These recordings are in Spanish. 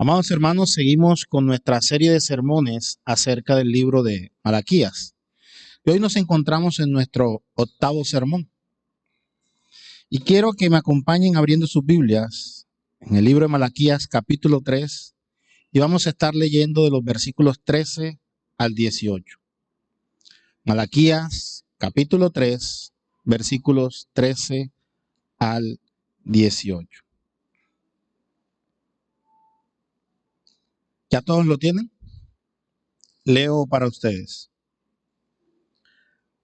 Amados hermanos, seguimos con nuestra serie de sermones acerca del libro de Malaquías. Y hoy nos encontramos en nuestro octavo sermón. Y quiero que me acompañen abriendo sus Biblias en el libro de Malaquías capítulo 3 y vamos a estar leyendo de los versículos 13 al 18. Malaquías capítulo 3, versículos 13 al 18. ¿Ya todos lo tienen? Leo para ustedes.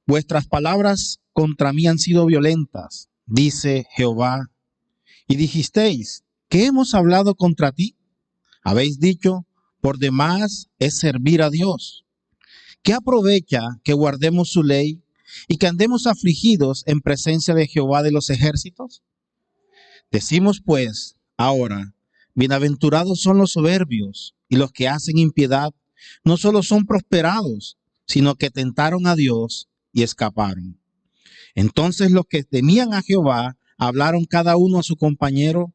Vuestras palabras contra mí han sido violentas, dice Jehová. Y dijisteis, ¿qué hemos hablado contra ti? Habéis dicho, por demás es servir a Dios. ¿Qué aprovecha que guardemos su ley y que andemos afligidos en presencia de Jehová de los ejércitos? Decimos pues, ahora, bienaventurados son los soberbios y los que hacen impiedad, no solo son prosperados, sino que tentaron a Dios y escaparon. Entonces los que temían a Jehová hablaron cada uno a su compañero,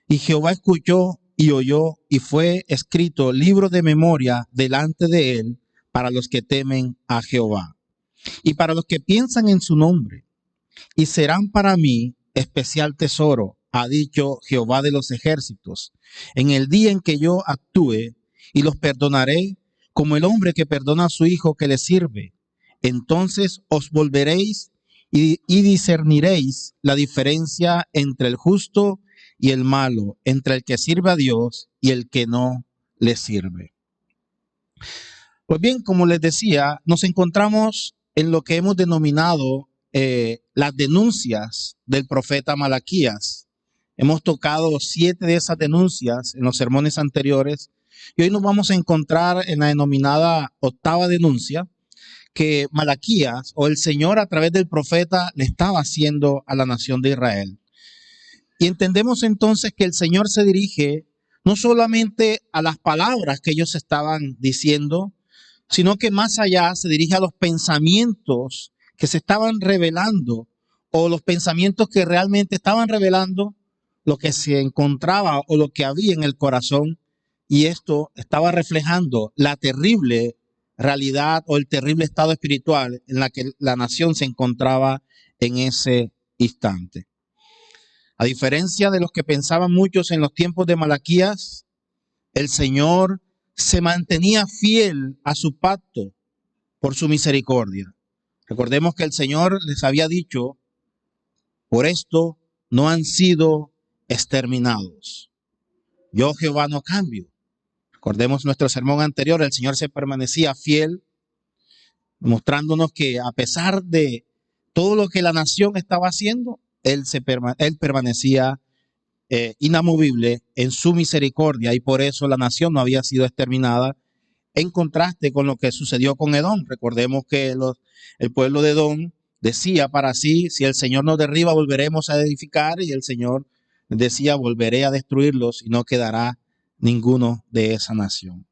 y Jehová escuchó y oyó, y fue escrito libro de memoria delante de él para los que temen a Jehová y para los que piensan en su nombre. Y serán para mí especial tesoro, ha dicho Jehová de los ejércitos, en el día en que yo actúe, y los perdonaré como el hombre que perdona a su hijo que le sirve. Entonces os volveréis y discerniréis la diferencia entre el justo y el malo, entre el que sirve a Dios y el que no le sirve. Pues bien, como les decía, nos encontramos en lo que hemos denominado las denuncias del profeta Malaquías. Hemos tocado 7 de esas denuncias en los sermones anteriores y hoy nos vamos a encontrar en la denominada octava denuncia que Malaquías o el Señor a través del profeta le estaba haciendo a la nación de Israel. Y entendemos entonces que el Señor se dirige no solamente a las palabras que ellos estaban diciendo, sino que más allá se dirige a los pensamientos que se estaban revelando o los pensamientos que realmente estaban revelando lo que se encontraba o lo que había en el corazón, y esto estaba reflejando la terrible realidad o el terrible estado espiritual en la que la nación se encontraba en ese instante. A diferencia de los que pensaban muchos en los tiempos de Malaquías, el Señor se mantenía fiel a su pacto por su misericordia. Recordemos que el Señor les había dicho, por esto no han sido exterminados. Yo Jehová no cambio. Recordemos nuestro sermón anterior, el Señor se permanecía fiel, mostrándonos que a pesar de todo lo que la nación estaba haciendo, Él permanecía inamovible en su misericordia, y por eso la nación no había sido exterminada, en contraste con lo que sucedió con Edom. Recordemos que el pueblo de Edom decía para sí, si el Señor nos derriba, volveremos a edificar, y el Señor decía, volveré a destruirlos y no quedará ninguno de esa nación.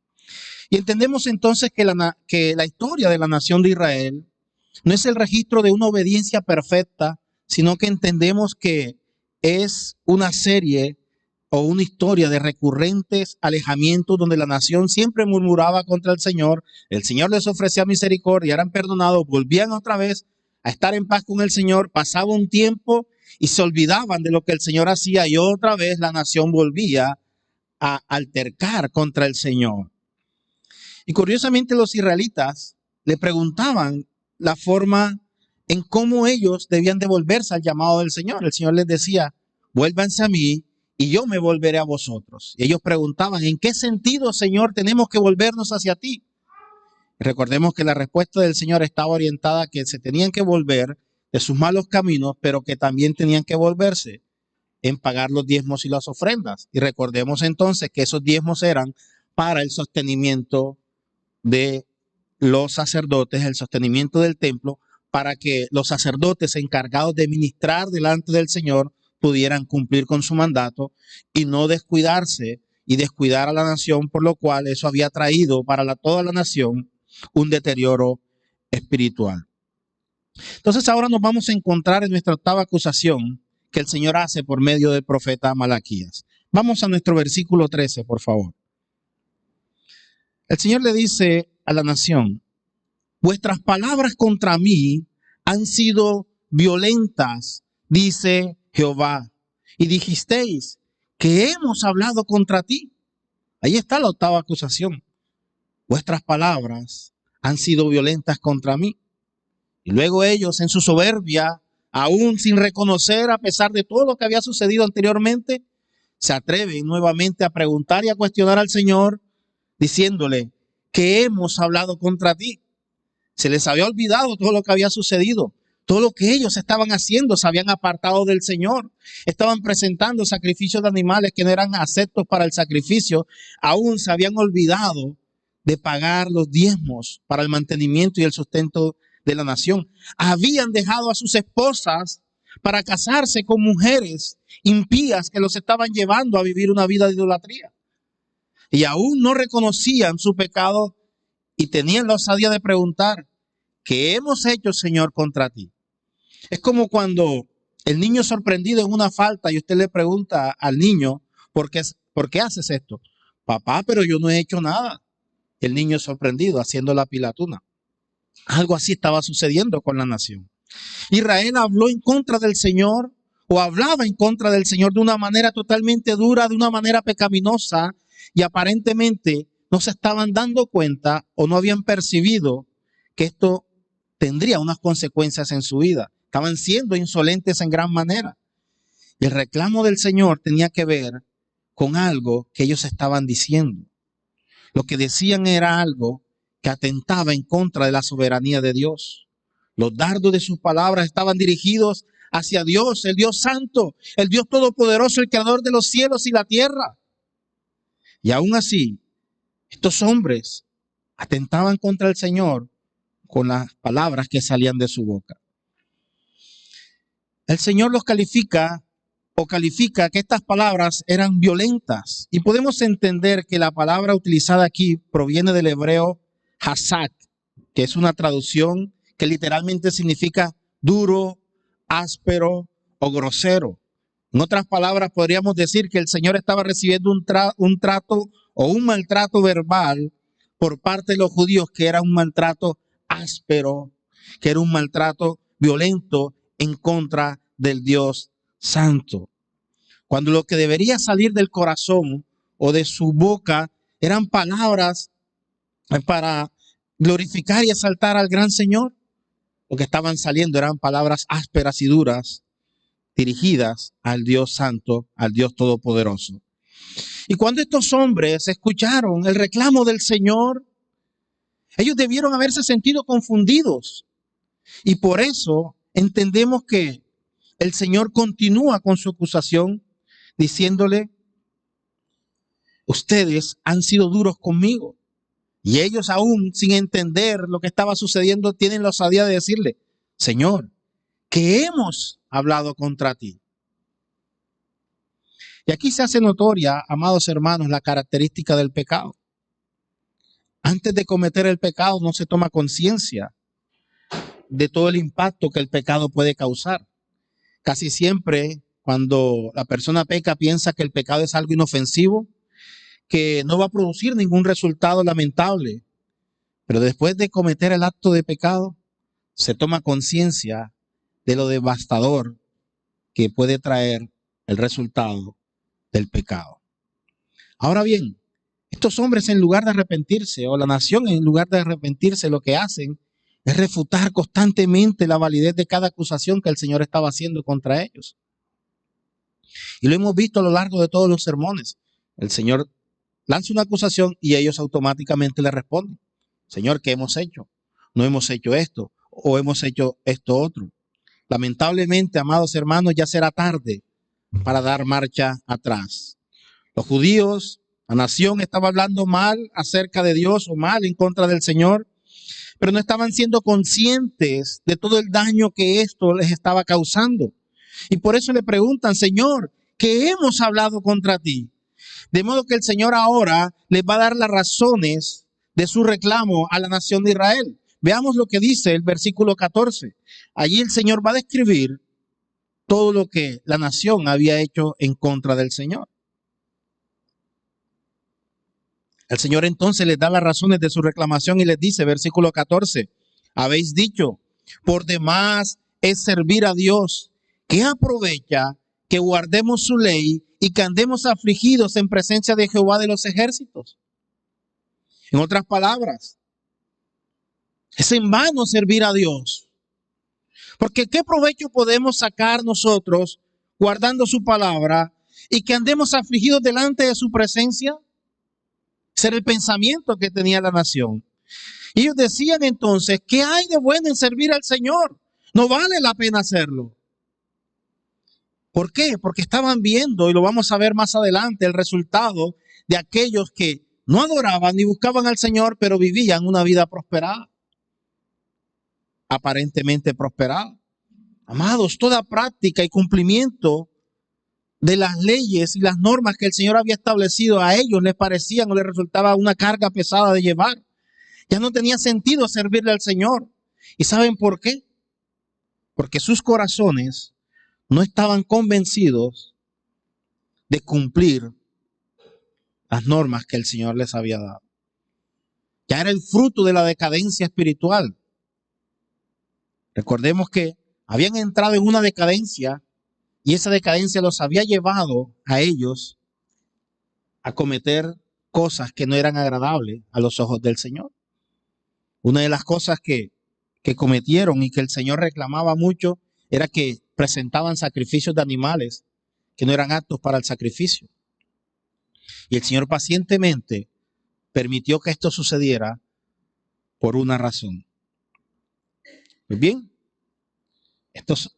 Y entendemos entonces que la historia de la nación de Israel no es el registro de una obediencia perfecta, sino que entendemos que es una serie o una historia de recurrentes alejamientos donde la nación siempre murmuraba contra el Señor les ofrecía misericordia, eran perdonados, volvían otra vez a estar en paz con el Señor, pasaba un tiempo y se olvidaban de lo que el Señor hacía y otra vez la nación volvía a altercar contra el Señor. Y curiosamente los israelitas le preguntaban la forma en cómo ellos debían devolverse al llamado del Señor. El Señor les decía, vuélvanse a mí y yo me volveré a vosotros. Y ellos preguntaban, ¿en qué sentido, Señor, tenemos que volvernos hacia ti? Y recordemos que la respuesta del Señor estaba orientada a que se tenían que volver de sus malos caminos, pero que también tenían que volverse en pagar los diezmos y las ofrendas. Y recordemos entonces que esos diezmos eran para el sostenimiento de los sacerdotes, el sostenimiento del templo, para que los sacerdotes encargados de ministrar delante del Señor pudieran cumplir con su mandato y no descuidarse y descuidar a la nación, por lo cual eso había traído para toda la nación un deterioro espiritual. Entonces ahora nos vamos a encontrar en nuestra octava acusación que el Señor hace por medio del profeta Malaquías. Vamos a nuestro versículo 13, por favor. El Señor le dice a la nación: vuestras palabras contra mí han sido violentas, dice Jehová, y dijisteis que hemos hablado contra ti. Ahí está la octava acusación. Vuestras palabras han sido violentas contra mí. Y luego ellos, en su soberbia, aún sin reconocer, a pesar de todo lo que había sucedido anteriormente, se atreven nuevamente a preguntar y a cuestionar al Señor, diciéndole que hemos hablado contra ti. Se les había olvidado todo lo que había sucedido, todo lo que ellos estaban haciendo. Se habían apartado del Señor, estaban presentando sacrificios de animales que no eran aceptos para el sacrificio. Aún se habían olvidado de pagar los diezmos para el mantenimiento y el sustento de la nación. Habían dejado a sus esposas para casarse con mujeres impías que los estaban llevando a vivir una vida de idolatría. Y aún no reconocían su pecado y tenían la osadía de preguntar: ¿qué hemos hecho, Señor, contra ti? Es como cuando el niño es sorprendido en una falta y usted le pregunta al niño: ¿por qué haces esto? Papá, pero yo no he hecho nada. El niño es sorprendido haciendo la pilatuna. Algo así estaba sucediendo con la nación. Israel habló en contra del Señor, o hablaba en contra del Señor de una manera totalmente dura, de una manera pecaminosa, y aparentemente no se estaban dando cuenta o no habían percibido que esto tendría unas consecuencias en su vida. Estaban siendo insolentes en gran manera. Y el reclamo del Señor tenía que ver con algo que ellos estaban diciendo. Lo que decían era algo que atentaba en contra de la soberanía de Dios. Los dardos de sus palabras estaban dirigidos hacia Dios, el Dios santo, el Dios todopoderoso, el creador de los cielos y la tierra. Y aún así, estos hombres atentaban contra el Señor con las palabras que salían de su boca. El Señor los califica que estas palabras eran violentas. Y podemos entender que la palabra utilizada aquí proviene del hebreo hazak, que es una traducción que literalmente significa duro, áspero o grosero. En otras palabras, podríamos decir que el Señor estaba recibiendo un trato o un maltrato verbal por parte de los judíos, que era un maltrato áspero, que era un maltrato violento en contra del Dios santo. Cuando lo que debería salir del corazón o de su boca eran palabras para glorificar y exaltar al gran Señor, lo que estaban saliendo eran palabras ásperas y duras dirigidas al Dios santo, al Dios todopoderoso. Y cuando estos hombres escucharon el reclamo del Señor, ellos debieron haberse sentido confundidos. Y por eso entendemos que el Señor continúa con su acusación diciéndole: ustedes han sido duros conmigo. Y ellos, aún sin entender lo que estaba sucediendo, tienen la osadía de decirle: Señor, que hemos hablado contra ti. Y aquí se hace notoria, amados hermanos, la característica del pecado. Antes de cometer el pecado no se toma conciencia de todo el impacto que el pecado puede causar. Casi siempre cuando la persona peca piensa que el pecado es algo inofensivo, que no va a producir ningún resultado lamentable. Pero después de cometer el acto de pecado, se toma conciencia de lo devastador que puede traer el resultado del pecado. Ahora bien, estos hombres, en lugar de arrepentirse, o la nación en lugar de arrepentirse, lo que hacen es refutar constantemente la validez de cada acusación que el Señor estaba haciendo contra ellos. Y lo hemos visto a lo largo de todos los sermones. El Señor lanza una acusación y ellos automáticamente le responden: Señor, ¿qué hemos hecho? No hemos hecho esto, o hemos hecho esto otro. Lamentablemente, amados hermanos, ya será tarde para dar marcha atrás. Los judíos, la nación, estaba hablando mal acerca de Dios o mal en contra del Señor, pero no estaban siendo conscientes de todo el daño que esto les estaba causando. Y por eso le preguntan: Señor, ¿qué hemos hablado contra ti? De modo que el Señor ahora les va a dar las razones de su reclamo a la nación de Israel. Veamos lo que dice el versículo 14. Allí el Señor va a describir todo lo que la nación había hecho en contra del Señor. El Señor entonces les da las razones de su reclamación y les dice, versículo 14, habéis dicho, por demás es servir a Dios, ¿qué aprovecha que guardemos su ley y que andemos afligidos en presencia de Jehová de los ejércitos? En otras palabras, es en vano servir a Dios. Porque ¿qué provecho podemos sacar nosotros guardando su palabra y que andemos afligidos delante de su presencia? Ese era el pensamiento que tenía la nación. Y ellos decían entonces, ¿qué hay de bueno en servir al Señor? No vale la pena hacerlo. ¿Por qué? Porque estaban viendo, y lo vamos a ver más adelante, el resultado de aquellos que no adoraban ni buscaban al Señor, pero vivían una vida prosperada. Aparentemente prosperada. Amados, toda práctica y cumplimiento de las leyes y las normas que el Señor había establecido a ellos les parecían o les resultaba una carga pesada de llevar. Ya no tenía sentido servirle al Señor. ¿Y saben por qué? Porque sus corazones no estaban convencidos de cumplir las normas que el Señor les había dado. Ya era el fruto de la decadencia espiritual. Recordemos que habían entrado en una decadencia y esa decadencia los había llevado a ellos a cometer cosas que no eran agradables a los ojos del Señor. Una de las cosas que cometieron y que el Señor reclamaba mucho era que presentaban sacrificios de animales que no eran aptos para el sacrificio. Y el Señor pacientemente permitió que esto sucediera por una razón. Pues bien,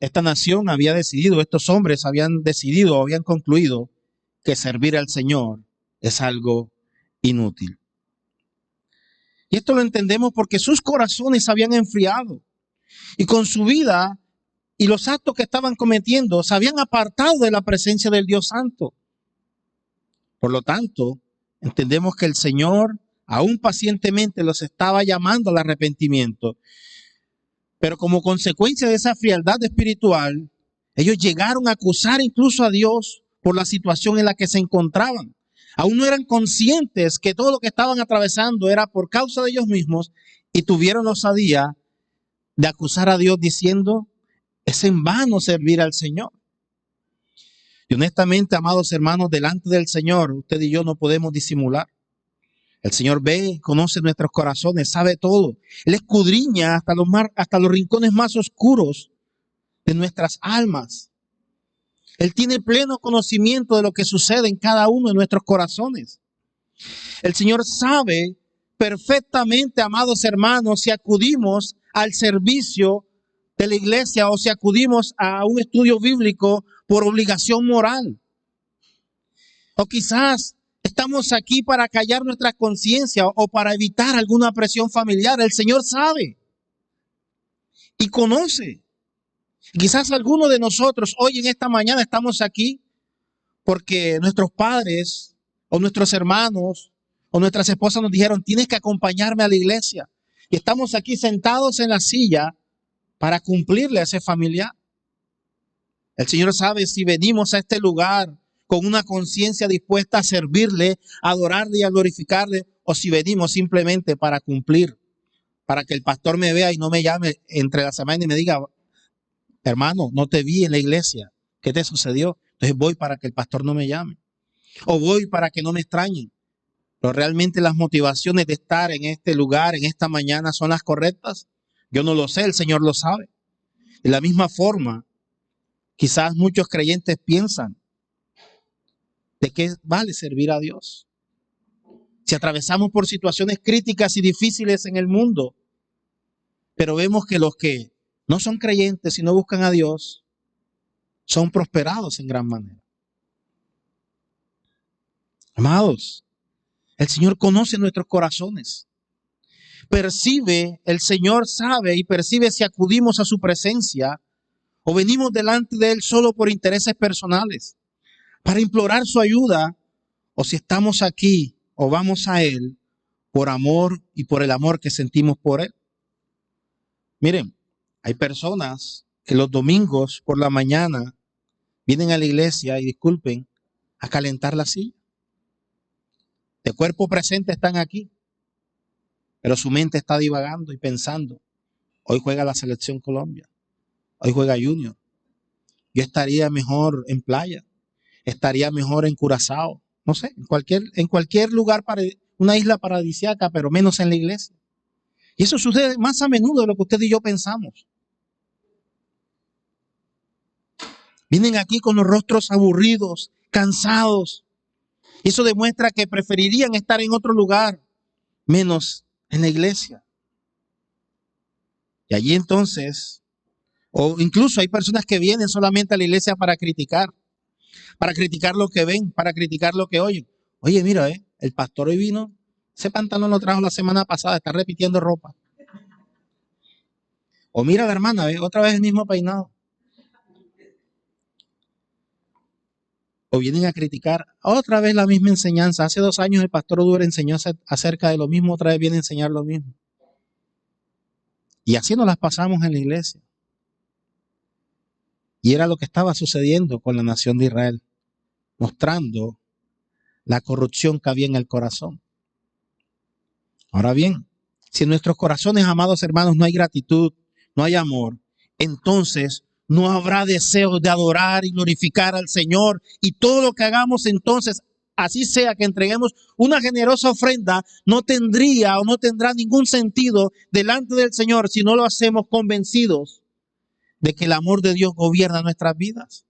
esta nación había decidido, estos hombres habían decidido, habían concluido que servir al Señor es algo inútil. Y esto lo entendemos porque sus corazones se habían enfriado y con su vida y los actos que estaban cometiendo se habían apartado de la presencia del Dios Santo. Por lo tanto, entendemos que el Señor aún pacientemente los estaba llamando al arrepentimiento. Pero como consecuencia de esa frialdad espiritual, ellos llegaron a acusar incluso a Dios por la situación en la que se encontraban. Aún no eran conscientes que todo lo que estaban atravesando era por causa de ellos mismos y tuvieron la osadía de acusar a Dios diciendo, es en vano servir al Señor. Y honestamente, amados hermanos, delante del Señor, usted y yo no podemos disimular. El Señor ve, conoce nuestros corazones, sabe todo. Él escudriña hasta los rincones más oscuros de nuestras almas. Él tiene pleno conocimiento de lo que sucede en cada uno de nuestros corazones. El Señor sabe perfectamente, amados hermanos, si acudimos al servicio de la iglesia o si acudimos a un estudio bíblico por obligación moral. O quizás estamos aquí para callar nuestra conciencia o para evitar alguna presión familiar. El Señor sabe y conoce. Quizás algunos de nosotros hoy en esta mañana estamos aquí porque nuestros padres o nuestros hermanos o nuestras esposas nos dijeron, tienes que acompañarme a la iglesia. Y estamos aquí sentados en la silla para cumplirle a ese familiar. El Señor sabe si venimos a este lugar con una conciencia dispuesta a servirle, a adorarle y a glorificarle, o si venimos simplemente para cumplir, para que el pastor me vea y no me llame entre la semana y me diga, hermano, no te vi en la iglesia, ¿qué te sucedió? Entonces voy para que el pastor no me llame, o voy para que no me extrañen. Pero realmente las motivaciones de estar en este lugar, en esta mañana, ¿son las correctas? Yo no lo sé, el Señor lo sabe. De la misma forma, quizás muchos creyentes piensan, ¿de qué vale servir a Dios? Si atravesamos por situaciones críticas y difíciles en el mundo, pero vemos que los que no son creyentes y no buscan a Dios, son prosperados en gran manera. Amados, el Señor conoce nuestros corazones. Percibe, el Señor sabe y percibe si acudimos a su presencia o venimos delante de Él solo por intereses personales, para implorar su ayuda, o si estamos aquí o vamos a Él por amor y por el amor que sentimos por Él. Miren, hay personas que los domingos por la mañana vienen a la iglesia y disculpen, a calentar la silla. De cuerpo presente están aquí, pero su mente está divagando y pensando. Hoy juega la selección Colombia, hoy juega Junior. Yo estaría mejor en playa, estaría mejor en Curazao, no sé, en cualquier lugar, una isla paradisíaca, pero menos en la iglesia. Y eso sucede más a menudo de lo que usted y yo pensamos. Vienen aquí con los rostros aburridos, cansados. Y eso demuestra que preferirían estar en otro lugar, menos en la iglesia. Y allí entonces, o incluso hay personas que vienen solamente a la iglesia para criticar lo que ven, para criticar lo que oyen. Oye, mira, el pastor hoy vino, ese pantalón lo trajo la semana pasada, está repitiendo ropa. O mira la hermana, otra vez el mismo peinado. O vienen a criticar otra vez la misma enseñanza. Hace 2 años el pastor Udure enseñó acerca de lo mismo, otra vez viene a enseñar lo mismo. Y así nos las pasamos en la iglesia. Y era lo que estaba sucediendo con la nación de Israel, mostrando la corrupción que había en el corazón. Ahora bien, si en nuestros corazones, amados hermanos, no hay gratitud, no hay amor, entonces no habrá deseo de adorar y glorificar al Señor. Y todo lo que hagamos entonces, así sea que entreguemos una generosa ofrenda, no tendría o no tendrá ningún sentido delante del Señor si no lo hacemos convencidos de que el amor de Dios gobierna nuestras vidas.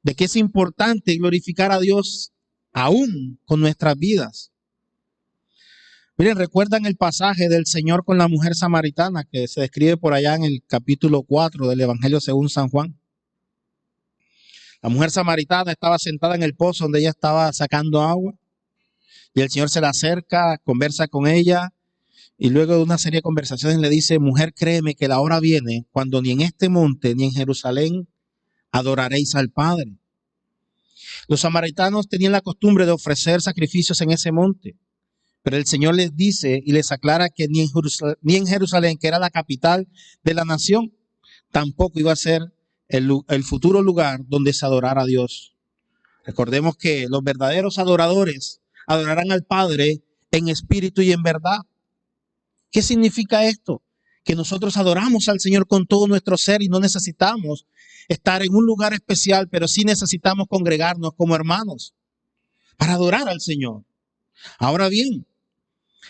De que es importante glorificar a Dios aún con nuestras vidas. Miren, ¿recuerdan el pasaje del Señor con la mujer samaritana que se describe por allá en el capítulo 4 del Evangelio según San Juan? La mujer samaritana estaba sentada en el pozo donde ella estaba sacando agua y el Señor se la acerca, conversa con ella y luego de una serie de conversaciones le dice: mujer, créeme que la hora viene cuando ni en este monte ni en Jerusalén adoraréis al Padre. Los samaritanos tenían la costumbre de ofrecer sacrificios en ese monte. Pero el Señor les dice y les aclara que ni en Jerusalén, que era la capital de la nación, tampoco iba a ser el futuro lugar donde se adorara a Dios. Recordemos que los verdaderos adoradores adorarán al Padre en espíritu y en verdad. ¿Qué significa esto? Que nosotros adoramos al Señor con todo nuestro ser y no necesitamos estar en un lugar especial, pero sí necesitamos congregarnos como hermanos para adorar al Señor. Ahora bien,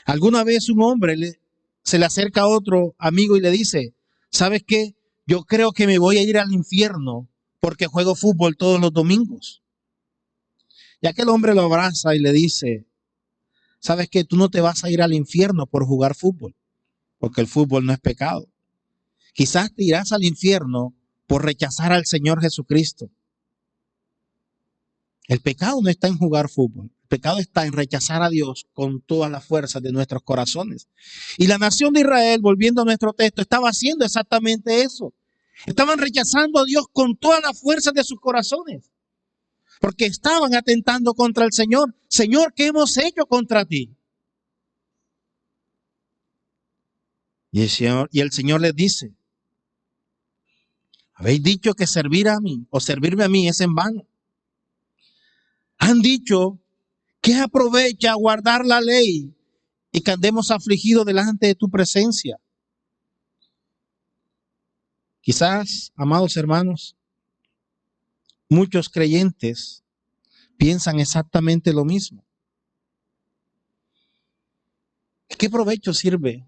alguna vez un hombre se le acerca a otro amigo y le dice: ¿sabes qué? Yo creo que me voy a ir al infierno porque juego fútbol todos los domingos. Y aquel hombre lo abraza y le dice: ¿sabes qué? Tú no te vas a ir al infierno por jugar fútbol, porque el fútbol no es pecado. Quizás te irás al infierno por rechazar al Señor Jesucristo. El pecado no está en jugar fútbol. El pecado está en rechazar a Dios con todas las fuerzas de nuestros corazones. Y la nación de Israel, volviendo a nuestro texto, estaba haciendo exactamente eso. Estaban rechazando a Dios con todas las fuerzas de sus corazones. Porque estaban atentando contra el Señor. Señor, ¿qué hemos hecho contra ti? Y el Señor les dice: habéis dicho que servir a mí o servirme a mí es en vano. Han dicho: ¿qué aprovecha guardar la ley y que andemos afligidos delante de tu presencia? Quizás, amados hermanos, muchos creyentes piensan exactamente lo mismo. ¿De qué provecho sirve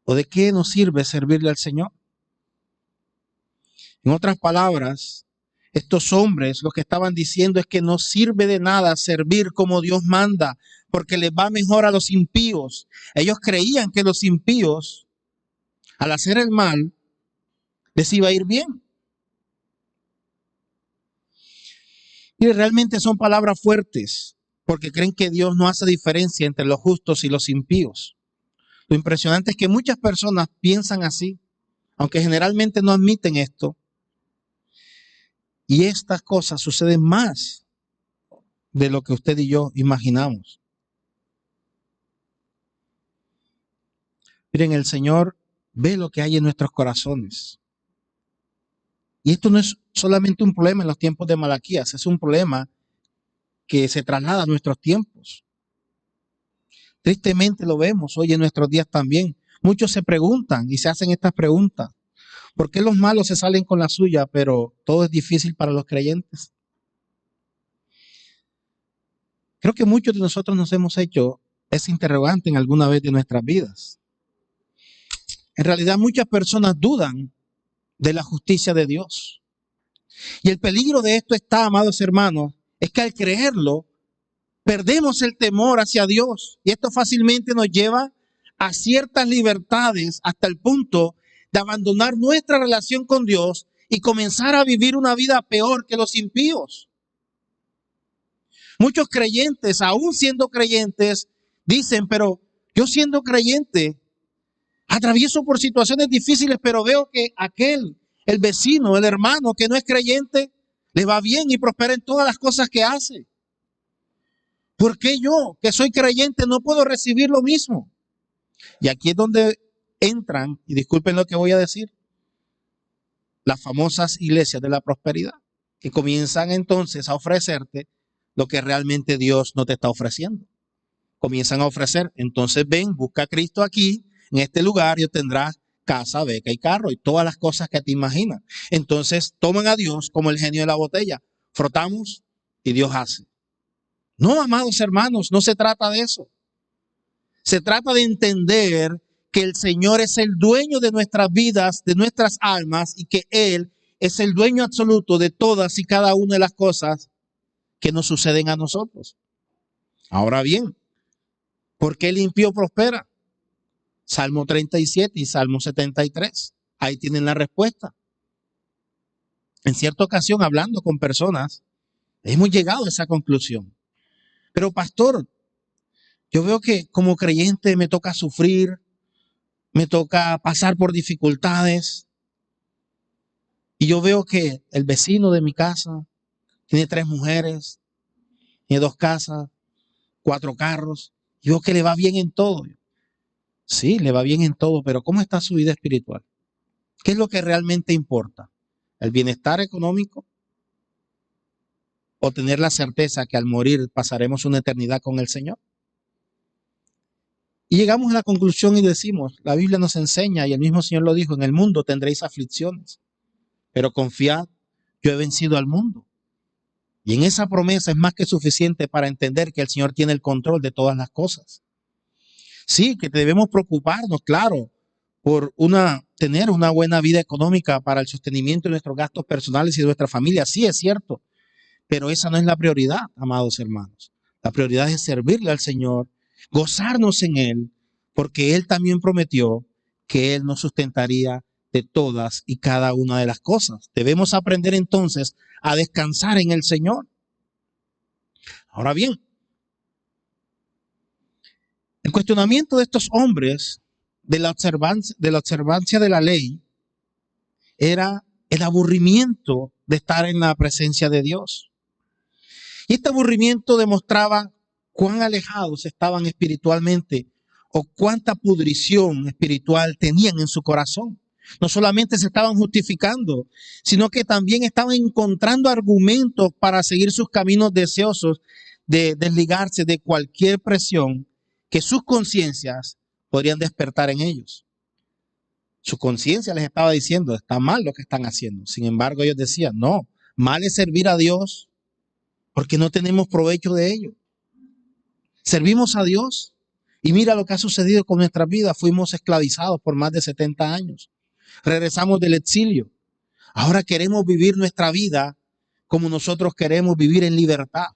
o de qué nos sirve servirle al Señor? En otras palabras, estos hombres lo que estaban diciendo es que no sirve de nada servir como Dios manda, porque les va mejor a los impíos. Ellos creían que los impíos, al hacer el mal, les iba a ir bien. Y realmente son palabras fuertes, porque creen que Dios no hace diferencia entre los justos y los impíos. Lo impresionante es que muchas personas piensan así, aunque generalmente no admiten esto. Y estas cosas suceden más de lo que usted y yo imaginamos. Miren, el Señor ve lo que hay en nuestros corazones. Y esto no es solamente un problema en los tiempos de Malaquías, es un problema que se traslada a nuestros tiempos. Tristemente lo vemos hoy en nuestros días también. Muchos se preguntan y se hacen estas preguntas. ¿Por qué los malos se salen con la suya, pero todo es difícil para los creyentes? Creo que muchos de nosotros nos hemos hecho ese interrogante en alguna vez de nuestras vidas. En realidad muchas personas dudan de la justicia de Dios. Y el peligro de esto está, amados hermanos, es que al creerlo, perdemos el temor hacia Dios. Y esto fácilmente nos lleva a ciertas libertades hasta el punto de abandonar nuestra relación con Dios y comenzar a vivir una vida peor que los impíos. Muchos creyentes, aún siendo creyentes, dicen, pero yo siendo creyente, atravieso por situaciones difíciles, pero veo que el vecino, el hermano que no es creyente, le va bien y prospera en todas las cosas que hace. ¿Por qué yo, que soy creyente, no puedo recibir lo mismo? Y aquí es donde entran, y disculpen lo que voy a decir, las famosas iglesias de la prosperidad, que comienzan entonces a ofrecerte lo que realmente Dios no te está ofreciendo. Comienzan a ofrecer, entonces ven, busca a Cristo aquí, en este lugar, y obtendrás casa, beca y carro, y todas las cosas que te imaginas. Entonces toman a Dios como el genio de la botella, frotamos y Dios hace. No, amados hermanos, no se trata de eso. Se trata de entender que el Señor es el dueño de nuestras vidas, de nuestras almas, y que Él es el dueño absoluto de todas y cada una de las cosas que nos suceden a nosotros. Ahora bien, ¿por qué el impío prospera? Salmo 37 y Salmo 73. Ahí tienen la respuesta. En cierta ocasión, hablando con personas, hemos llegado a esa conclusión. Pero pastor, yo veo que como creyente me toca sufrir, me toca pasar por dificultades. Y yo veo que el vecino de mi casa tiene 3 mujeres, tiene 2 casas, 4 carros. Yo veo que le va bien en todo. Sí, le va bien en todo, pero ¿cómo está su vida espiritual? ¿Qué es lo que realmente importa? ¿El bienestar económico? ¿O tener la certeza que al morir pasaremos una eternidad con el Señor? Y llegamos a la conclusión y decimos, la Biblia nos enseña, y el mismo Señor lo dijo, en el mundo tendréis aflicciones, pero confiad, yo he vencido al mundo. Y en esa promesa es más que suficiente para entender que el Señor tiene el control de todas las cosas. Sí, que debemos preocuparnos, claro, por tener una buena vida económica para el sostenimiento de nuestros gastos personales y de nuestra familia. Sí, es cierto, pero esa no es la prioridad, amados hermanos. La prioridad es servirle al Señor, gozarnos en Él, porque Él también prometió que Él nos sustentaría de todas y cada una de las cosas. Debemos aprender entonces a descansar en el Señor. Ahora bien, el cuestionamiento de estos hombres de la observancia de la ley era el aburrimiento de estar en la presencia de Dios. Y este aburrimiento demostraba cuán alejados estaban espiritualmente o cuánta pudrición espiritual tenían en su corazón. No solamente se estaban justificando, sino que también estaban encontrando argumentos para seguir sus caminos deseosos de desligarse de cualquier presión que sus conciencias podrían despertar en ellos. Su conciencia les estaba diciendo, está mal lo que están haciendo. Sin embargo, ellos decían, no, mal es servir a Dios porque no tenemos provecho de ello. Servimos a Dios y mira lo que ha sucedido con nuestras vidas. Fuimos esclavizados por más de 70 años. Regresamos del exilio. Ahora queremos vivir nuestra vida como nosotros queremos vivir en libertad.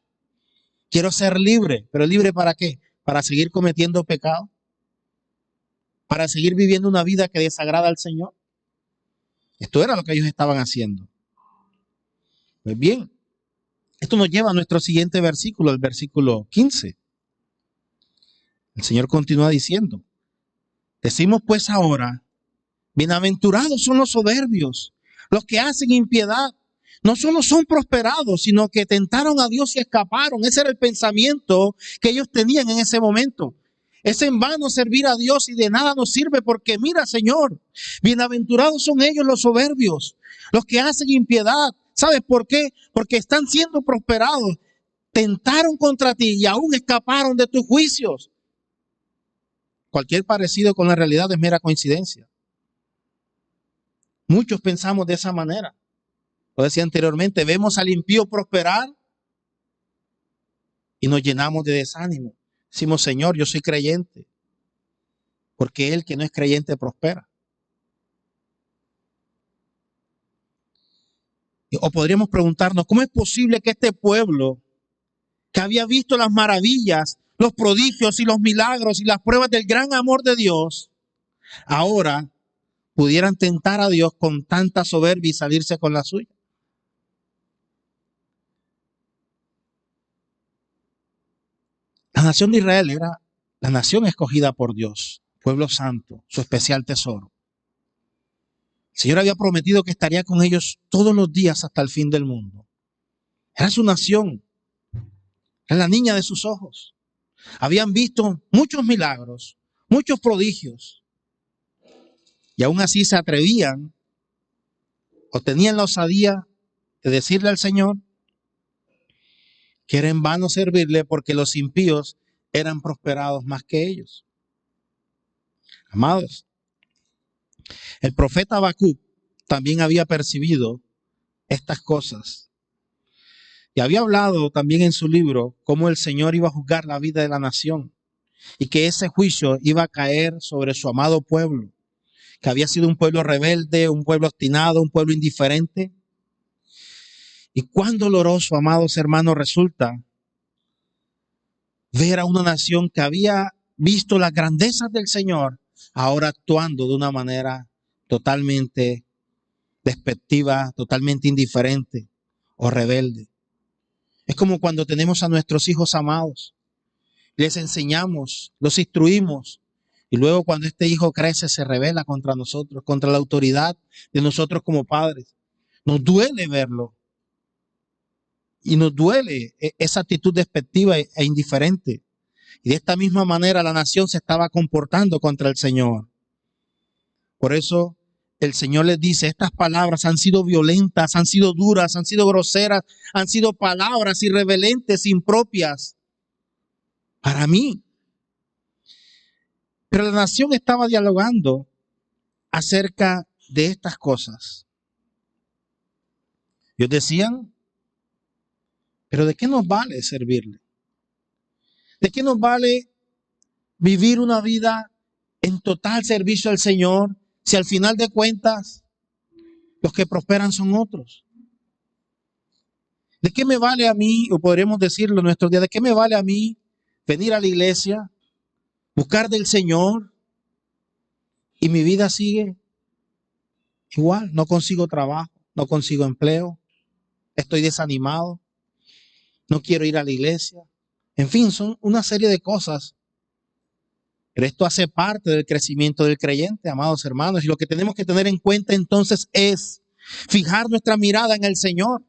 Quiero ser libre, pero ¿libre para qué? Para seguir cometiendo pecado, para seguir viviendo una vida que desagrada al Señor. Esto era lo que ellos estaban haciendo. Pues bien, esto nos lleva a nuestro siguiente versículo, el versículo 15. El Señor continúa diciendo, decimos pues ahora, bienaventurados son los soberbios, los que hacen impiedad. No solo son prosperados, sino que tentaron a Dios y escaparon. Ese era el pensamiento que ellos tenían en ese momento. Es en vano servir a Dios y de nada nos sirve porque mira, Señor, bienaventurados son ellos los soberbios, los que hacen impiedad. ¿Sabes por qué? Porque están siendo prosperados. Tentaron contra ti y aún escaparon de tus juicios. Cualquier parecido con la realidad es mera coincidencia. Muchos pensamos de esa manera. Lo decía anteriormente, vemos al impío prosperar y nos llenamos de desánimo. Decimos, Señor, yo soy creyente, porque el que no es creyente prospera. O podríamos preguntarnos, ¿cómo es posible que este pueblo que había visto las maravillas, los prodigios y los milagros y las pruebas del gran amor de Dios, ahora pudieran tentar a Dios con tanta soberbia y salirse con la suya? La nación de Israel era la nación escogida por Dios, pueblo santo, su especial tesoro. El Señor había prometido que estaría con ellos todos los días hasta el fin del mundo. Era su nación, era la niña de sus ojos. Habían visto muchos milagros, muchos prodigios, y aún así se atrevían o tenían la osadía de decirle al Señor que era en vano servirle porque los impíos eran prosperados más que ellos. Amados, el profeta Habacuc también había percibido estas cosas y había hablado también en su libro cómo el Señor iba a juzgar la vida de la nación y que ese juicio iba a caer sobre su amado pueblo, que había sido un pueblo rebelde, un pueblo obstinado, un pueblo indiferente. Y cuán doloroso, amados hermanos, resulta ver a una nación que había visto las grandezas del Señor ahora actuando de una manera totalmente despectiva, totalmente indiferente o rebelde. Es como cuando tenemos a nuestros hijos amados, les enseñamos, los instruimos, y luego cuando este hijo crece se rebela contra nosotros, contra la autoridad de nosotros como padres. Nos duele verlo y nos duele esa actitud despectiva e indiferente. Y de esta misma manera la nación se estaba comportando contra el Señor. Por eso el Señor les dice, estas palabras han sido violentas, han sido duras, han sido groseras, han sido palabras irreverentes, impropias para mí. Pero la nación estaba dialogando acerca de estas cosas. Ellos decían, pero ¿de qué nos vale servirle? ¿De qué nos vale vivir una vida en total servicio al Señor si al final de cuentas los que prosperan son otros? ¿De qué me vale a mí, o podríamos decirlo en nuestros días, de qué me vale a mí venir a la iglesia, buscar del Señor y mi vida sigue igual? No consigo trabajo, no consigo empleo, estoy desanimado, no quiero ir a la iglesia. En fin, son una serie de cosas. Pero esto hace parte del crecimiento del creyente, amados hermanos. Y lo que tenemos que tener en cuenta entonces es fijar nuestra mirada en el Señor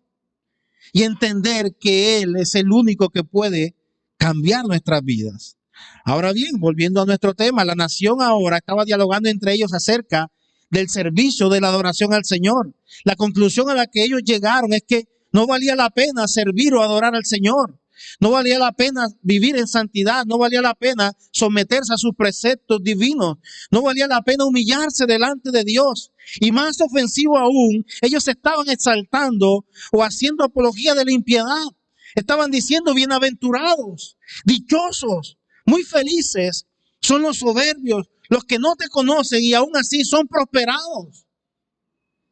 y entender que Él es el único que puede cambiar nuestras vidas. Ahora bien, volviendo a nuestro tema, la nación ahora estaba dialogando entre ellos acerca del servicio de la adoración al Señor. La conclusión a la que ellos llegaron es que no valía la pena servir o adorar al Señor. No valía la pena vivir en santidad, no valía la pena someterse a sus preceptos divinos, no valía la pena humillarse delante de Dios. Y más ofensivo aún, ellos estaban exaltando o haciendo apología de la impiedad. Estaban diciendo bienaventurados, dichosos, muy felices son los soberbios, los que no te conocen y aún así son prosperados.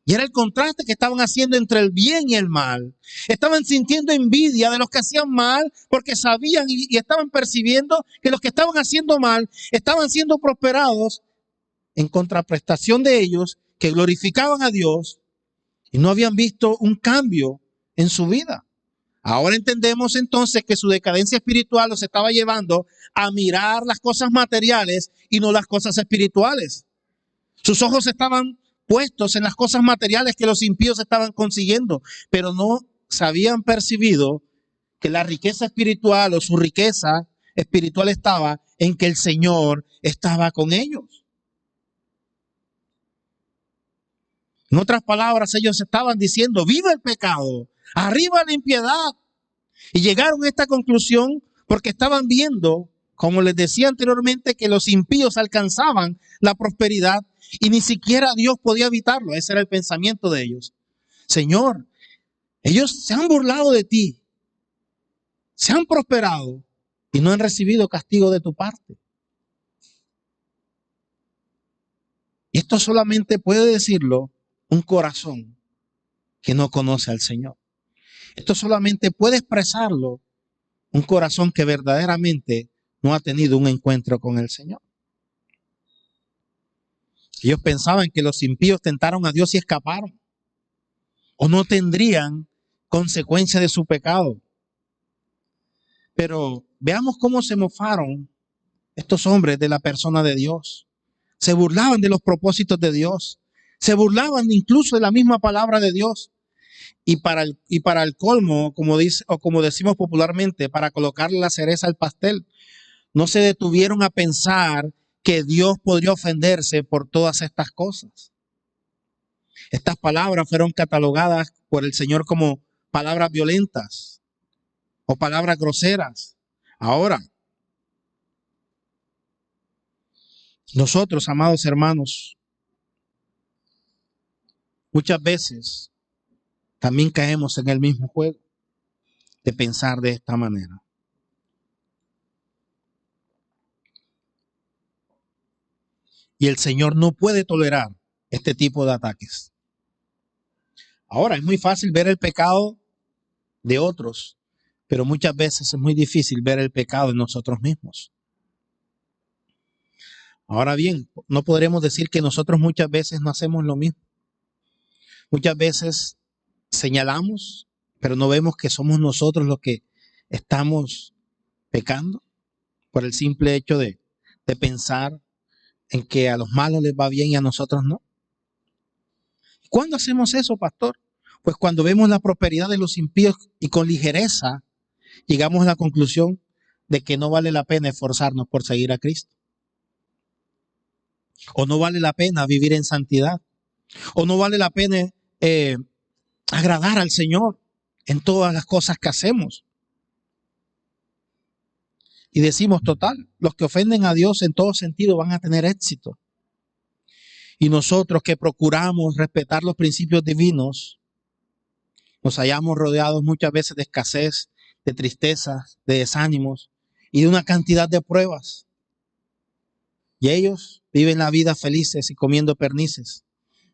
Y era el contraste que estaban haciendo entre el bien y el mal. Estaban sintiendo envidia de los que hacían mal porque sabían y estaban percibiendo que los que estaban haciendo mal estaban siendo prosperados en contraprestación de ellos que glorificaban a Dios y no habían visto un cambio en su vida. Ahora entendemos entonces que su decadencia espiritual los estaba llevando a mirar las cosas materiales y no las cosas espirituales. Sus ojos estaban puestos en las cosas materiales que los impíos estaban consiguiendo, pero no se habían percibido que la riqueza espiritual o su riqueza espiritual estaba en que el Señor estaba con ellos. En otras palabras, ellos estaban diciendo, viva el pecado, arriba la impiedad. Y llegaron a esta conclusión porque estaban viendo Como les decía anteriormente, que los impíos alcanzaban la prosperidad y ni siquiera Dios podía evitarlo. Ese era el pensamiento de ellos. Señor, ellos se han burlado de ti, se han prosperado y no han recibido castigo de tu parte. Y esto solamente puede decirlo un corazón que no conoce al Señor. Esto solamente puede expresarlo un corazón que verdaderamente no ha tenido un encuentro con el Señor. Ellos pensaban que los impíos tentaron a Dios y escaparon, o no tendrían consecuencia de su pecado. Pero veamos cómo se mofaron estos hombres de la persona de Dios. Se burlaban de los propósitos de Dios. Se burlaban incluso de la misma palabra de Dios. Y para el colmo, como dice, o como decimos popularmente, para colocarle la cereza al pastel, no se detuvieron a pensar que Dios podría ofenderse por todas estas cosas. Estas palabras fueron catalogadas por el Señor como palabras violentas o palabras groseras. Ahora, nosotros, amados hermanos, muchas veces también caemos en el mismo juego de pensar de esta manera. Y el Señor no puede tolerar este tipo de ataques. Ahora, es muy fácil ver el pecado de otros, pero muchas veces es muy difícil ver el pecado en nosotros mismos. Ahora bien, no podremos decir que nosotros muchas veces no hacemos lo mismo. Muchas veces señalamos, pero no vemos que somos nosotros los que estamos pecando por el simple hecho de pensar en que a los malos les va bien y a nosotros no. ¿Cuándo hacemos eso, pastor? Pues cuando vemos la prosperidad de los impíos y con ligereza llegamos a la conclusión de que no vale la pena esforzarnos por seguir a Cristo. O no vale la pena vivir en santidad. O no vale la pena agradar al Señor en todas las cosas que hacemos. Y decimos, total, los que ofenden a Dios en todo sentido van a tener éxito. Y nosotros que procuramos respetar los principios divinos, nos hallamos rodeados muchas veces de escasez, de tristeza, de desánimos y de una cantidad de pruebas. Y ellos viven la vida felices y comiendo pernices.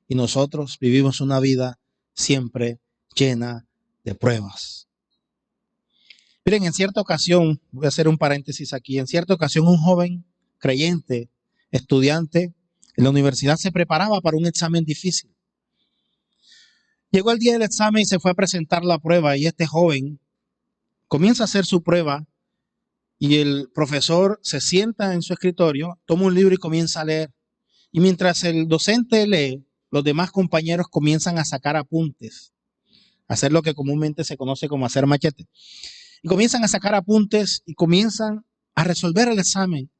Y nosotros vivimos una vida siempre llena de pruebas. Miren, en cierta ocasión, voy a hacer un paréntesis aquí, en cierta ocasión un joven creyente, estudiante en la universidad, se preparaba para un examen difícil. Llegó el día del examen y se fue a presentar la prueba y este joven comienza a hacer su prueba y el profesor se sienta en su escritorio, toma un libro y comienza a leer. Y mientras el docente lee, los demás compañeros comienzan a sacar apuntes, a hacer lo que comúnmente se conoce como hacer machete. Y comienzan a sacar apuntes y comienzan a resolver el examen.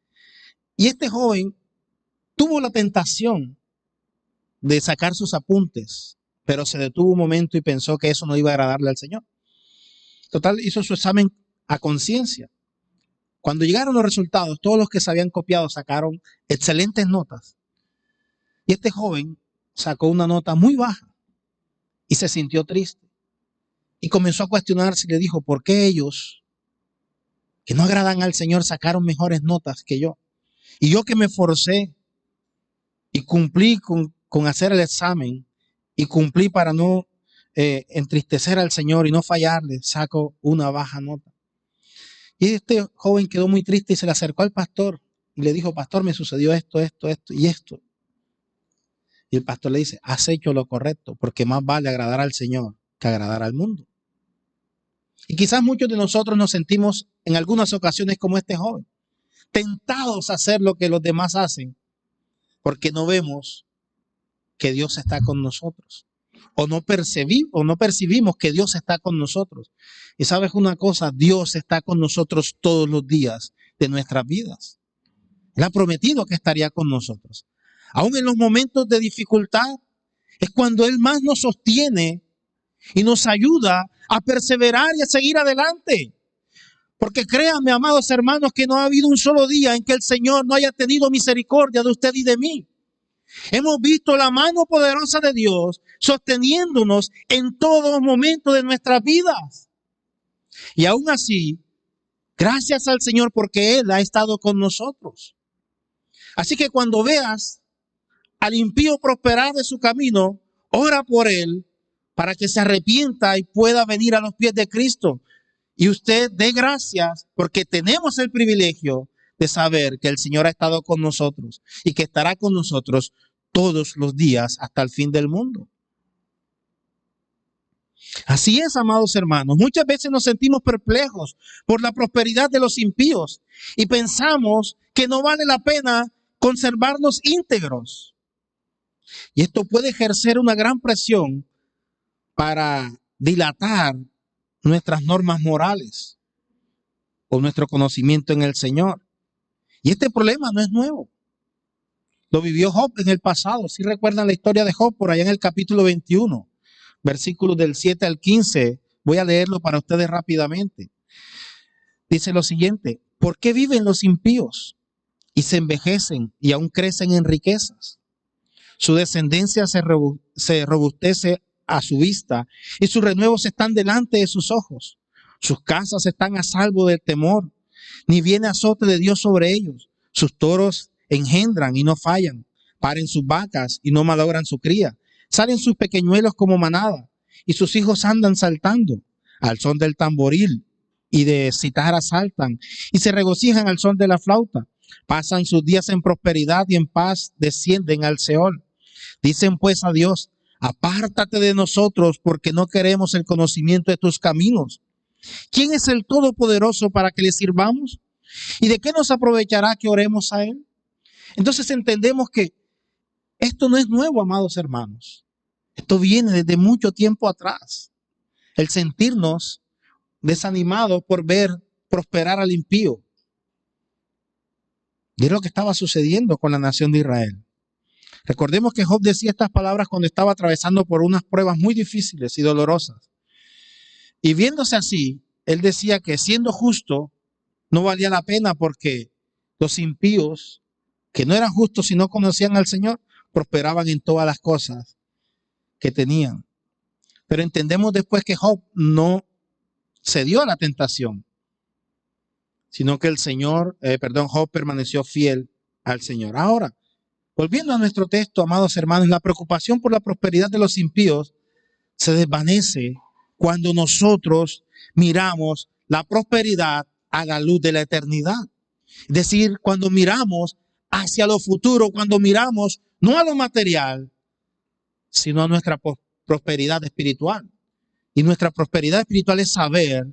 Y este joven tuvo la tentación de sacar sus apuntes, pero se detuvo un momento y pensó que eso no iba a agradarle al Señor. Total, hizo su examen a conciencia. Cuando llegaron los resultados, todos los que se habían copiado sacaron excelentes notas. Y este joven sacó una nota muy baja y se sintió triste. Y comenzó a cuestionarse y le dijo, ¿por qué ellos, que no agradan al Señor, sacaron mejores notas que yo? Y yo que me esforcé y cumplí con hacer el examen y cumplí para no entristecer al Señor y no fallarle, saco una baja nota. Y este joven quedó muy triste y se le acercó al pastor y le dijo, pastor, me sucedió esto, esto, esto y esto. Y el pastor le dice, has hecho lo correcto, porque más vale agradar al Señor que agradar al mundo. Y quizás muchos de nosotros nos sentimos en algunas ocasiones como este joven, tentados a hacer lo que los demás hacen, porque no vemos que Dios está con nosotros. O no percibimos que Dios está con nosotros. Y sabes una cosa, Dios está con nosotros todos los días de nuestras vidas. Él ha prometido que estaría con nosotros. Aún en los momentos de dificultad, es cuando Él más nos sostiene y nos ayuda a perseverar y a seguir adelante. Porque créanme, amados hermanos, que no ha habido un solo día en que el Señor no haya tenido misericordia de usted y de mí. Hemos visto la mano poderosa de Dios sosteniéndonos en todo momento de nuestras vidas. Y aún así, gracias al Señor porque Él ha estado con nosotros. Así que cuando veas al impío prosperar de su camino, ora por él para que se arrepienta y pueda venir a los pies de Cristo. Y usted dé gracias porque tenemos el privilegio de saber que el Señor ha estado con nosotros y que estará con nosotros todos los días hasta el fin del mundo. Así es, amados hermanos. Muchas veces nos sentimos perplejos por la prosperidad de los impíos y pensamos que no vale la pena conservarnos íntegros. Y esto puede ejercer una gran presión para dilatar nuestras normas morales o nuestro conocimiento en el Señor. Y este problema no es nuevo. Lo vivió Job en el pasado. Si recuerdan la historia de Job por allá en el capítulo 21, versículos del 7 al 15. Voy a leerlo para ustedes rápidamente. Dice lo siguiente: ¿por qué viven los impíos y se envejecen y aún crecen en riquezas? Su descendencia se robustece a su vista y sus renuevos están delante de sus ojos. Sus casas están a salvo del temor, ni viene azote de Dios sobre ellos. Sus toros engendran y no fallan, paren sus vacas y no malogran su cría. Salen sus pequeñuelos como manada y sus hijos andan saltando. Al son del tamboril y de cítara saltan y se regocijan al son de la flauta. Pasan sus días en prosperidad y en paz descienden al Seol. Dicen pues a Dios: apártate de nosotros porque no queremos el conocimiento de tus caminos. ¿Quién es el Todopoderoso para que le sirvamos? ¿Y de qué nos aprovechará que oremos a Él? Entonces entendemos que esto no es nuevo, amados hermanos. Esto viene desde mucho tiempo atrás. El sentirnos desanimados por ver prosperar al impío. Y es lo que estaba sucediendo con la nación de Israel. Recordemos que Job decía estas palabras cuando estaba atravesando por unas pruebas muy difíciles y dolorosas. Y viéndose así, él decía que siendo justo no valía la pena porque los impíos, que no eran justos y no conocían al Señor, prosperaban en todas las cosas que tenían. Pero entendemos después que Job no cedió a la tentación, sino que Job permaneció fiel al Señor. Ahora, volviendo a nuestro texto, amados hermanos, la preocupación por la prosperidad de los impíos se desvanece cuando nosotros miramos la prosperidad a la luz de la eternidad. Es decir, cuando miramos hacia lo futuro, cuando miramos no a lo material, sino a nuestra prosperidad espiritual. Y nuestra prosperidad espiritual es saber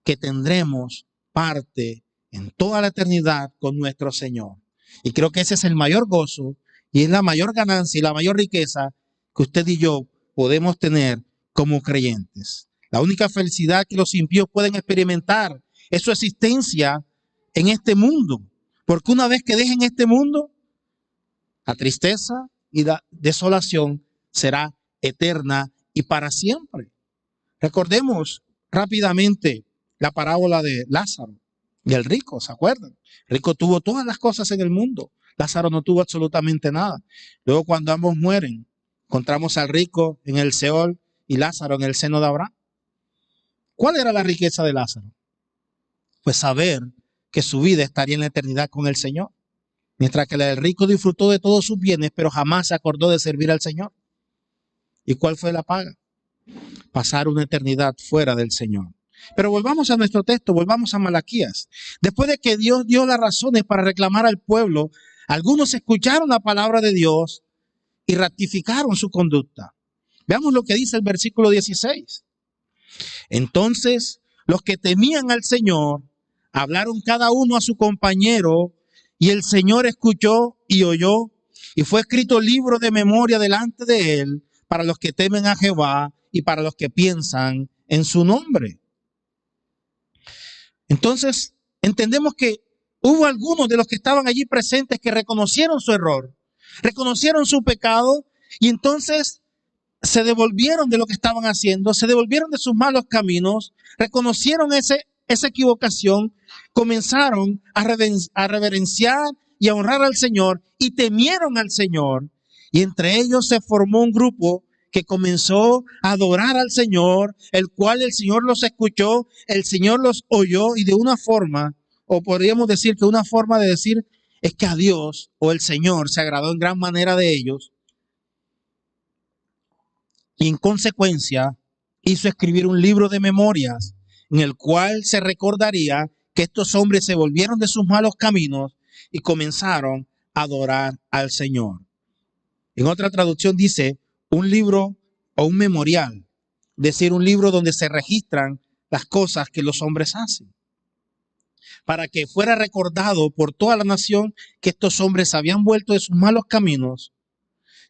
que tendremos parte en toda la eternidad con nuestro Señor. Y creo que ese es el mayor gozo y es la mayor ganancia y la mayor riqueza que usted y yo podemos tener como creyentes. La única felicidad que los impíos pueden experimentar es su existencia en este mundo. Porque una vez que dejen este mundo, la tristeza y la desolación será eterna y para siempre. Recordemos rápidamente la parábola de Lázaro y el rico, ¿se acuerdan? El rico tuvo todas las cosas en el mundo. Lázaro no tuvo absolutamente nada. Luego, cuando ambos mueren, encontramos al rico en el Seol y Lázaro en el seno de Abraham. ¿Cuál era la riqueza de Lázaro? Pues saber que su vida estaría en la eternidad con el Señor. Mientras que el rico disfrutó de todos sus bienes, pero jamás se acordó de servir al Señor. ¿Y cuál fue la paga? Pasar una eternidad fuera del Señor. Pero volvamos a nuestro texto, volvamos a Malaquías. Después de que Dios dio las razones para reclamar al pueblo, algunos escucharon la palabra de Dios y ratificaron su conducta. Veamos lo que dice el versículo 16. Entonces, los que temían al Señor hablaron cada uno a su compañero, y el Señor escuchó y oyó, y fue escrito libro de memoria delante de él para los que temen a Jehová y para los que piensan en su nombre. Entonces, entendemos que hubo algunos de los que estaban allí presentes que reconocieron su error, reconocieron su pecado y entonces se devolvieron de lo que estaban haciendo, se devolvieron de sus malos caminos, reconocieron ese esa equivocación, comenzaron a reverenciar y a honrar al Señor y temieron al Señor. Y entre ellos se formó un grupo que comenzó a adorar al Señor, el cual el Señor los escuchó, el Señor los oyó y de una forma, o podríamos decir que una forma de decir es que a Dios o el Señor se agradó en gran manera de ellos y en consecuencia hizo escribir un libro de memorias en el cual se recordaría que estos hombres se volvieron de sus malos caminos y comenzaron a adorar al Señor. En otra traducción dice un libro o un memorial, es decir, un libro donde se registran las cosas que los hombres hacen, para que fuera recordado por toda la nación que estos hombres habían vuelto de sus malos caminos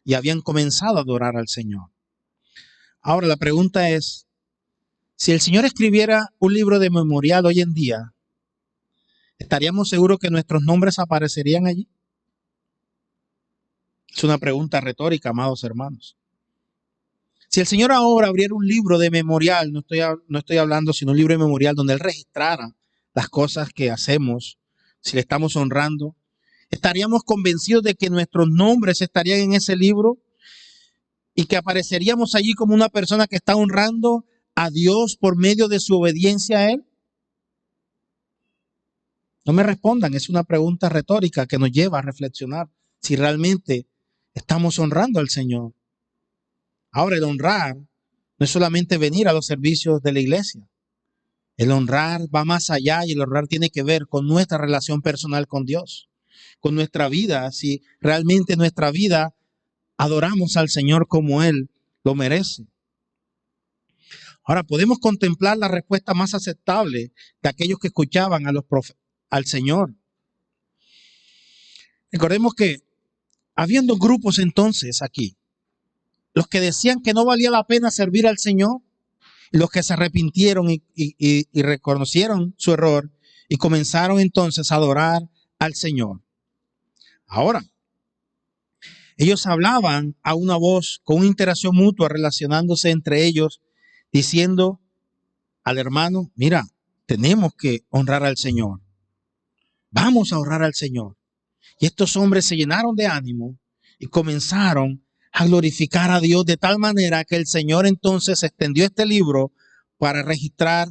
y habían comenzado a adorar al Señor. Ahora la pregunta es, si el Señor escribiera un libro de memorial hoy en día, ¿estaríamos seguros que nuestros nombres aparecerían allí? Es una pregunta retórica, amados hermanos. Si el Señor ahora abriera un libro de memorial, no estoy hablando sino un libro de memorial donde Él registrara las cosas que hacemos, si le estamos honrando, ¿estaríamos convencidos de que nuestros nombres estarían en ese libro y que apareceríamos allí como una persona que está honrando a Dios por medio de su obediencia a Él? No me respondan, es una pregunta retórica que nos lleva a reflexionar si realmente estamos honrando al Señor. Ahora, el honrar no es solamente venir a los servicios de la iglesia. El honrar va más allá y el honrar tiene que ver con nuestra relación personal con Dios, con nuestra vida. Si realmente en nuestra vida adoramos al Señor como Él lo merece. Ahora, podemos contemplar la respuesta más aceptable de aquellos que escuchaban al Señor. Recordemos que habiendo grupos entonces aquí, los que decían que no valía la pena servir al Señor, y los que se arrepintieron y reconocieron su error y comenzaron entonces a adorar al Señor. Ahora, ellos hablaban a una voz con una interacción mutua relacionándose entre ellos, diciendo al hermano, mira, tenemos que honrar al Señor. Vamos a honrar al Señor. Y estos hombres se llenaron de ánimo y comenzaron a glorificar a Dios de tal manera que el Señor entonces extendió este libro para registrar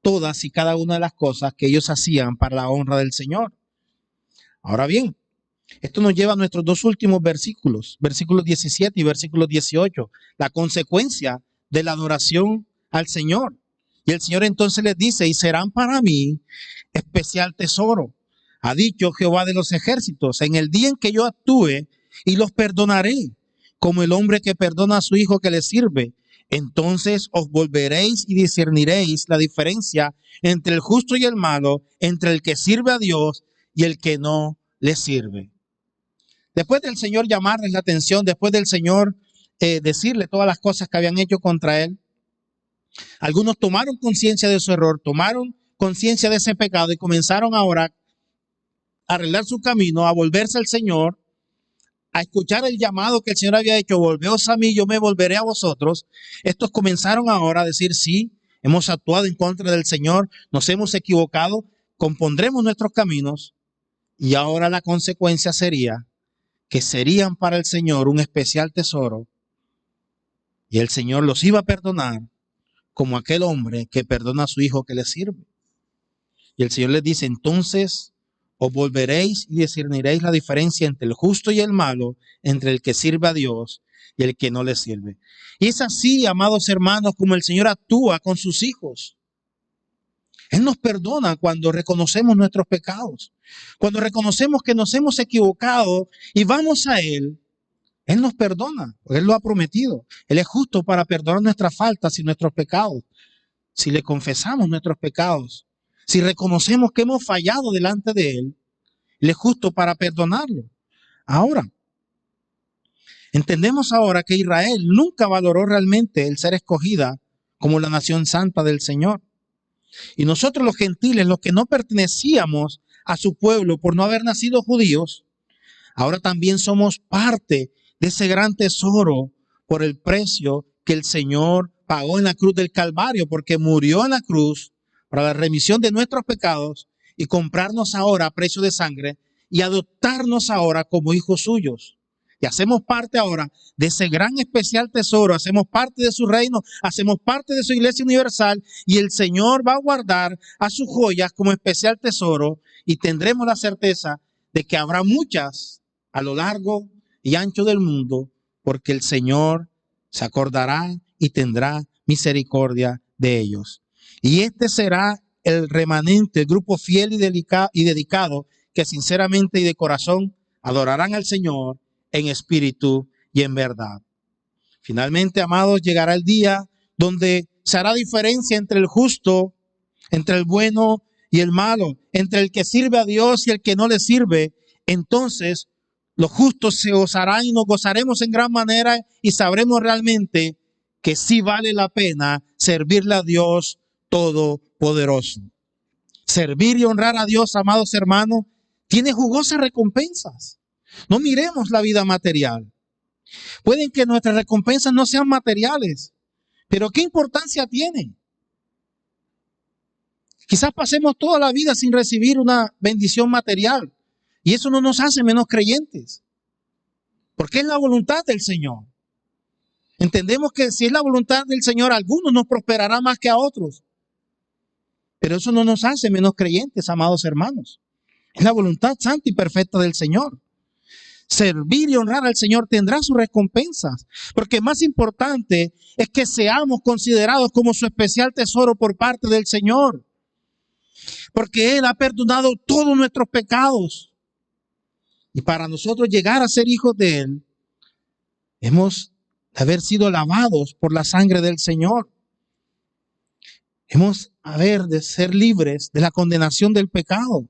todas y cada una de las cosas que ellos hacían para la honra del Señor. Ahora bien, esto nos lleva a nuestros dos últimos versículos, versículos 17 y versículos 18, la consecuencia de la adoración al Señor. Y el Señor entonces les dice, y serán para mí especial tesoro. Ha dicho Jehová de los ejércitos, en el día en que yo actúe y los perdonaré, como el hombre que perdona a su hijo que le sirve. Entonces os volveréis y discerniréis la diferencia entre el justo y el malo, entre el que sirve a Dios y el que no le sirve. Después del Señor llamarles la atención, después del Señor decirle todas las cosas que habían hecho contra él, algunos tomaron conciencia de su error, tomaron conciencia de ese pecado y comenzaron ahora a arreglar su camino, a volverse al Señor, a escuchar el llamado que el Señor había hecho, volveos a mí, yo me volveré a vosotros. Estos comenzaron ahora a decir, sí, hemos actuado en contra del Señor, nos hemos equivocado, compondremos nuestros caminos y ahora la consecuencia sería que serían para el Señor un especial tesoro y el Señor los iba a perdonar como aquel hombre que perdona a su hijo que le sirve. Y el Señor les dice, entonces os volveréis y discerniréis la diferencia entre el justo y el malo, entre el que sirve a Dios y el que no le sirve. Y es así, amados hermanos, como el Señor actúa con sus hijos. Él nos perdona cuando reconocemos nuestros pecados, cuando reconocemos que nos hemos equivocado y vamos a Él. Él nos perdona, porque Él lo ha prometido. Él es justo para perdonar nuestras faltas y nuestros pecados. Si le confesamos nuestros pecados, si reconocemos que hemos fallado delante de Él, Él es justo para perdonarlo. Ahora, entendemos ahora que Israel nunca valoró realmente el ser escogida como la nación santa del Señor. Y nosotros los gentiles, los que no pertenecíamos a su pueblo por no haber nacido judíos, ahora también somos parte de ese gran tesoro por el precio que el Señor pagó en la cruz del Calvario, porque murió en la cruz para la remisión de nuestros pecados y comprarnos ahora a precio de sangre y adoptarnos ahora como hijos suyos. Y hacemos parte ahora de ese gran especial tesoro, hacemos parte de su reino, hacemos parte de su iglesia universal y el Señor va a guardar a sus joyas como especial tesoro y tendremos la certeza de que habrá muchas a lo largo y ancho del mundo porque el Señor se acordará y tendrá misericordia de ellos. Y este será el remanente, el grupo fiel y dedicado que sinceramente y de corazón adorarán al Señor en espíritu y en verdad. Finalmente, amados, llegará el día donde se hará diferencia entre el justo, entre el bueno y el malo, entre el que sirve a Dios y el que no le sirve. Entonces, los justos se gozarán y nos gozaremos en gran manera y sabremos realmente que sí vale la pena servirle a Dios Todopoderoso. Servir y honrar a Dios, amados hermanos, tiene jugosas recompensas. No miremos la vida material. Pueden que nuestras recompensas no sean materiales, pero ¿qué importancia tienen? Quizás pasemos toda la vida sin recibir una bendición material y eso no nos hace menos creyentes, porque es la voluntad del Señor. Entendemos que si es la voluntad del Señor, a algunos nos prosperará más que a otros, pero eso no nos hace menos creyentes, amados hermanos. Es la voluntad santa y perfecta del Señor. Servir y honrar al Señor tendrá sus recompensas, porque más importante es que seamos considerados como su especial tesoro por parte del Señor, porque Él ha perdonado todos nuestros pecados. Y para nosotros llegar a ser hijos de Él, hemos de haber sido lavados por la sangre del Señor. Hemos de ser libres de la condenación del pecado.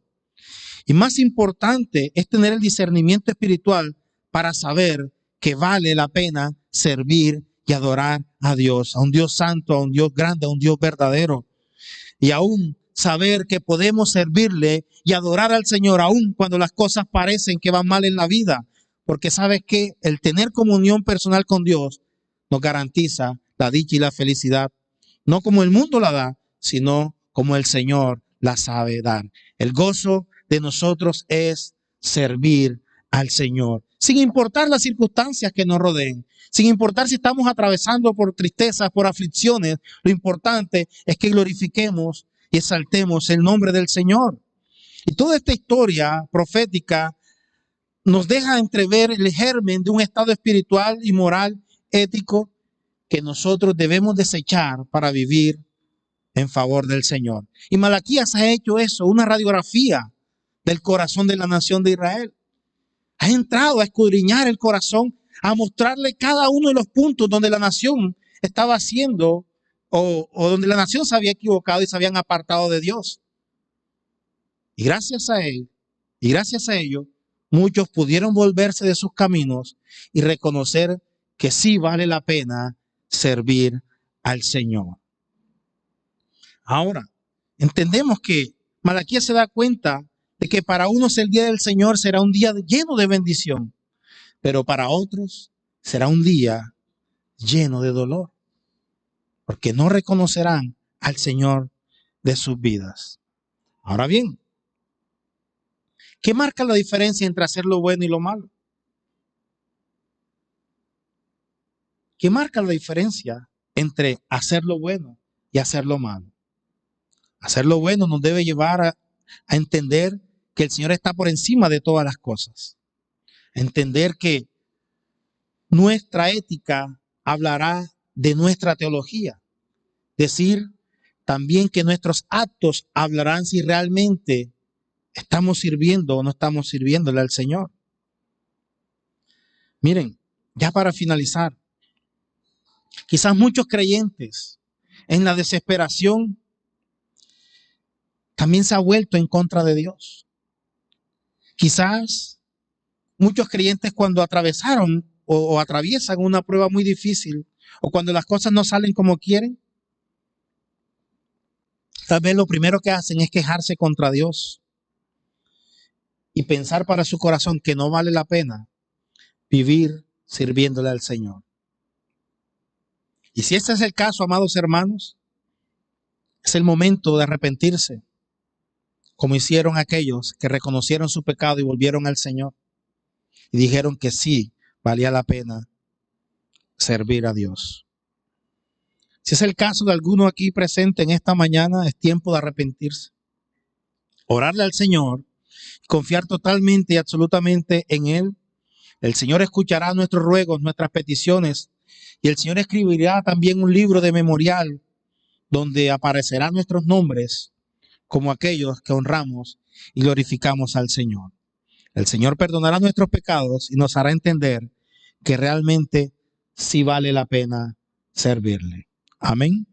Y más importante es tener el discernimiento espiritual para saber que vale la pena servir y adorar a Dios, a un Dios santo, a un Dios grande, a un Dios verdadero. Y aún saber que podemos servirle y adorar al Señor aún cuando las cosas parecen que van mal en la vida. Porque sabes que el tener comunión personal con Dios nos garantiza la dicha y la felicidad, no como el mundo la da, sino como el Señor la sabe dar. El gozo de nosotros es servir al Señor, sin importar las circunstancias que nos rodeen, sin importar si estamos atravesando por tristezas, por aflicciones. Lo importante es que glorifiquemos y exaltemos el nombre del Señor. Y toda esta historia profética nos deja entrever el germen de un estado espiritual y moral, ético, que nosotros debemos desechar para vivir en favor del Señor. Y Malaquías ha hecho eso, una radiografía del corazón de la nación de Israel. Ha entrado a escudriñar el corazón, a mostrarle cada uno de los puntos donde la nación estaba haciendo o donde la nación se había equivocado y se habían apartado de Dios. Y gracias a él, y gracias a ello, muchos pudieron volverse de sus caminos y reconocer que sí vale la pena servir al Señor. Ahora, entendemos que Malaquías se da cuenta de que para unos el día del Señor será un día lleno de bendición, pero para otros será un día lleno de dolor, porque no reconocerán al Señor de sus vidas. Ahora bien, ¿qué marca la diferencia entre hacer lo bueno y lo malo? ¿Qué marca la diferencia entre hacer lo bueno y hacer lo malo? Hacer lo bueno nos debe llevar a entender que el Señor está por encima de todas las cosas. Entender que nuestra ética hablará de nuestra teología. Decir también que nuestros actos hablarán si realmente estamos sirviendo o no estamos sirviéndole al Señor. Miren, ya para finalizar, quizás muchos creyentes en la desesperación también se ha vuelto en contra de Dios. Quizás muchos creyentes cuando atravesaron o atraviesan una prueba muy difícil o cuando las cosas no salen como quieren, tal vez lo primero que hacen es quejarse contra Dios y pensar para su corazón que no vale la pena vivir sirviéndole al Señor. Y si este es el caso, amados hermanos, Es el momento de arrepentirse, como hicieron aquellos que reconocieron su pecado y volvieron al Señor y dijeron que sí, valía la pena servir a Dios. Si es el caso de alguno aquí presente en esta mañana, es tiempo de arrepentirse. Orarle al Señor, confiar totalmente y absolutamente en Él. El Señor escuchará nuestros ruegos, nuestras peticiones, y el Señor escribirá también un libro de memorial donde aparecerán nuestros nombres como aquellos que honramos y glorificamos al Señor. El Señor perdonará nuestros pecados y nos hará entender que realmente sí vale la pena servirle. Amén.